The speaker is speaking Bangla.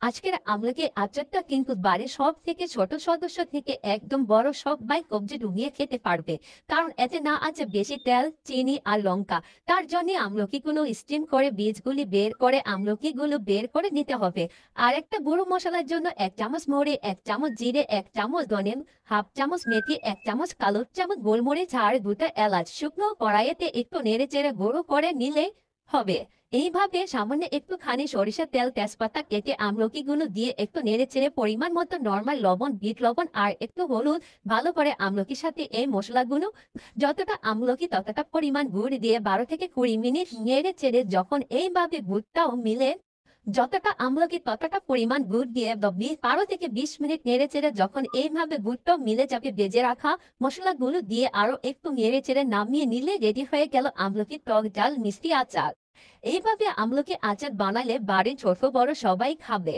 আজকের আমলকি আচারটা কিন্তু বাড়ির সব থেকে ছোট সদস্য থেকে একদম বড় সবাই কবজি ডুবিয়ে খেতে পারবে। কারণ এতে না আছে বেশি তেল, চিনি আর লঙ্কা। তার জন্য আমলকিগুলো স্টিম করে বীজগুলি বের করে আমলকিগুলো বের করে নিতে হবে। আর একটা গুঁড়ো মশলার জন্য 1 চামচ মৌরি, 1 চামচ জিরে, 1 চামচ ধনে, হাফ চামচ মেথি, 1 চামচ কালো চামচ গোলমরিচ আর 2টা এলাচ শুকনো কড়াইতে একটু নেড়ে চেড়ে গুঁড়ো করে নিলে হবে। এইভাবে সামান্য একটুখানি সরিষার তেল, তেজপাতা কেটে আমলকিগুলো দিয়ে একটু নেড়েচেড়ে পরিমাণ মতো নরমাল লবণ, বিট লবণ আর একটু হলুদ ভালো করে আমলকির সাথে এই মশলাগুলো যতটা আমলকি ততটা পরিমাণ গুড় দিয়ে 12 থেকে 20 মিনিট নেড়েচেড়ে যখন এইভাবে গুড়টাও মিলে যতটা আমলকি ততটা পরিমাণ গুড় দিয়ে 12 থেকে 20 মিনিট নেড়েচেড়ে যখন এইভাবে গুড়টাও মিলে যাবে ভেজে রাখা মশলাগুলো দিয়ে আরো একটু নেড়েচেড়ে নামিয়ে নিলে রেডি হয়ে গেল আমলকি টক ঝাল মিষ্টি আচার। এইভাবে আমলকি আচার বানালে বাড়ির ছোট বড় সবাই খাবে।